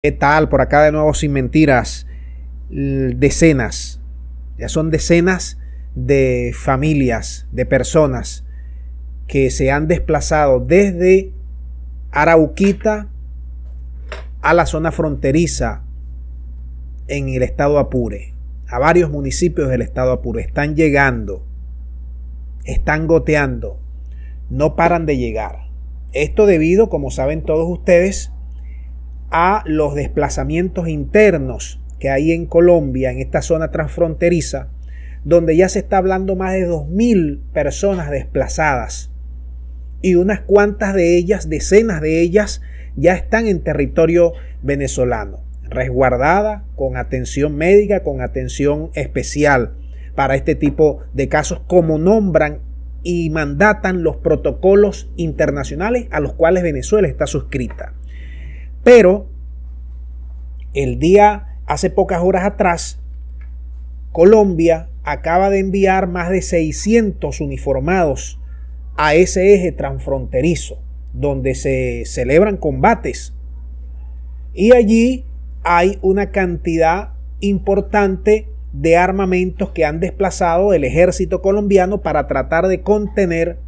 ¿Qué tal? Por acá de nuevo sin mentiras. Decenas, ya son decenas de familias, de personas que se han desplazado desde Arauquita a la zona fronteriza en el estado Apure, a varios municipios del estado Apure. Están llegando, están goteando, no paran de llegar. Esto debido, como saben todos ustedes, a los desplazamientos internos que hay en Colombia, en esta zona transfronteriza, donde ya se está hablando más de 2.000 personas desplazadas y unas cuantas de ellas, decenas de ellas, ya están en territorio venezolano, resguardada con atención médica, con atención especial para este tipo de casos, como nombran y mandatan los protocolos internacionales a los cuales Venezuela está suscrita. Pero hace pocas horas atrás, Colombia acaba de enviar más de 600 uniformados a ese eje transfronterizo, donde se celebran combates. Y allí hay una cantidad importante de armamentos que han desplazado el ejército colombiano para tratar de contener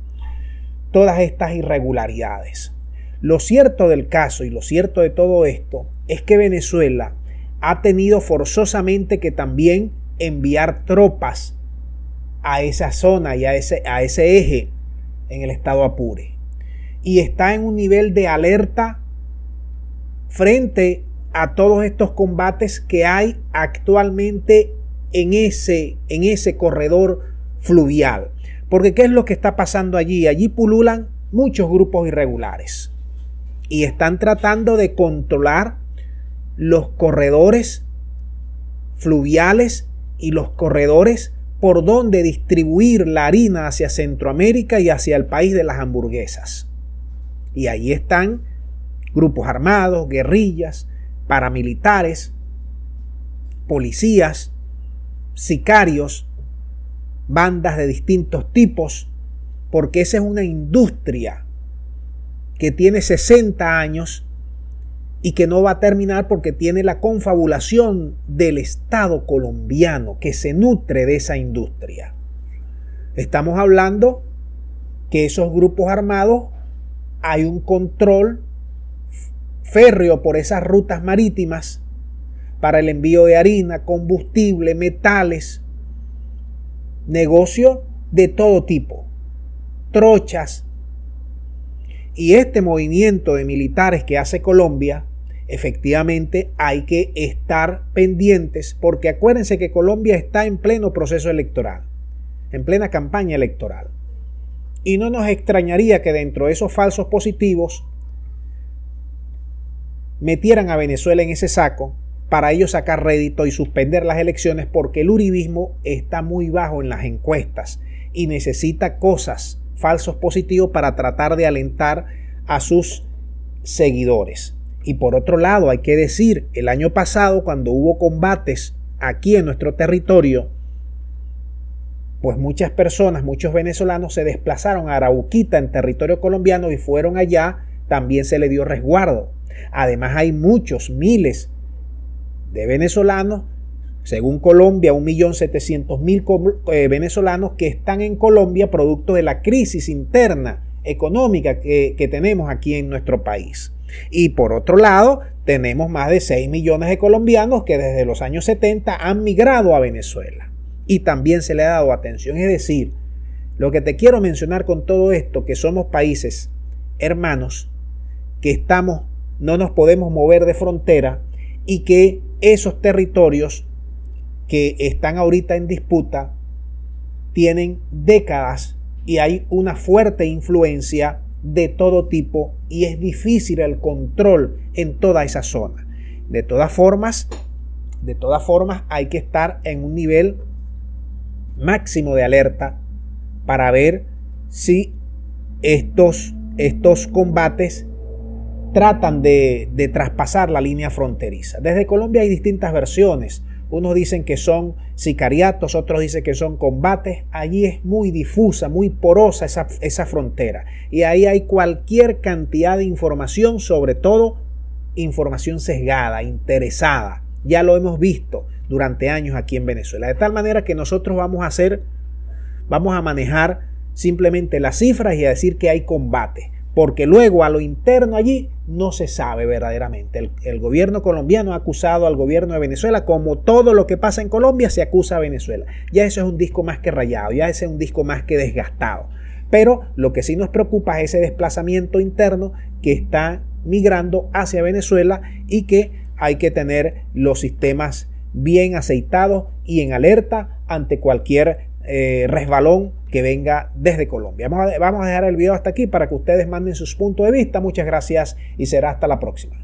todas estas irregularidades. Lo cierto del caso y lo cierto de todo esto es que Venezuela ha tenido forzosamente que también enviar tropas a esa zona y a ese eje en el estado Apure. Y está en un nivel de alerta frente a todos estos combates que hay actualmente en ese corredor fluvial. Porque ¿qué es lo que está pasando allí? Allí pululan muchos grupos irregulares y están tratando de controlar los corredores fluviales y los corredores por donde distribuir la harina hacia Centroamérica y hacia el país de las hamburguesas. Y allí están grupos armados, guerrillas, paramilitares, policías, sicarios, bandas de distintos tipos, porque esa es una industria que tiene 60 años y que no va a terminar porque tiene la confabulación del Estado colombiano que se nutre de esa industria. Estamos hablando que esos grupos armados hay un control férreo por esas rutas marítimas para el envío de harina, combustible, metales, negocio de todo tipo, trochas. Y este movimiento de militares que hace Colombia, efectivamente hay que estar pendientes, porque acuérdense que Colombia está en pleno proceso electoral, en plena campaña electoral. Y no nos extrañaría que dentro de esos falsos positivos metieran a Venezuela en ese saco para ellos sacar rédito y suspender las elecciones, porque el uribismo está muy bajo en las encuestas y necesita cosas, falsos positivos, para tratar de alentar a sus seguidores. Y por otro lado, hay que decir, el año pasado, cuando hubo combates aquí en nuestro territorio, pues muchas personas, muchos venezolanos se desplazaron a Arauquita en territorio colombiano y fueron allá, también se le dio resguardo. Además hay muchos, miles de venezolanos, según Colombia, 1.700.000 venezolanos que están en Colombia producto de la crisis interna económica que tenemos aquí en nuestro país. Y por otro lado, tenemos más de 6 millones de colombianos que desde los años 70 han migrado a Venezuela y también se le ha dado atención. Es decir, lo que te quiero mencionar con todo esto, que somos países hermanos, que no nos podemos mover de frontera y que esos territorios que están ahorita en disputa tienen décadas y hay una fuerte influencia de todo tipo y es difícil el control en toda esa zona. De todas formas hay que estar en un nivel máximo de alerta para ver si estos combates tratan de traspasar la línea fronteriza. Desde Colombia hay distintas versiones. Unos dicen que son sicariatos, otros dicen que son combates. Allí es muy difusa, muy porosa esa frontera. Y ahí hay cualquier cantidad de información, sobre todo información sesgada, interesada. Ya lo hemos visto durante años aquí en Venezuela. De tal manera que nosotros vamos a manejar simplemente las cifras y a decir que hay combate, porque luego a lo interno allí no se sabe verdaderamente. El gobierno colombiano ha acusado al gobierno de Venezuela, como todo lo que pasa en Colombia se acusa a Venezuela. Ya eso es un disco más que rayado, ya ese es un disco más que desgastado. Pero lo que sí nos preocupa es ese desplazamiento interno que está migrando hacia Venezuela y que hay que tener los sistemas bien aceitados y en alerta ante cualquier resbalón que venga desde Colombia. Vamos a dejar el video hasta aquí para que ustedes manden sus puntos de vista. Muchas gracias y será hasta la próxima.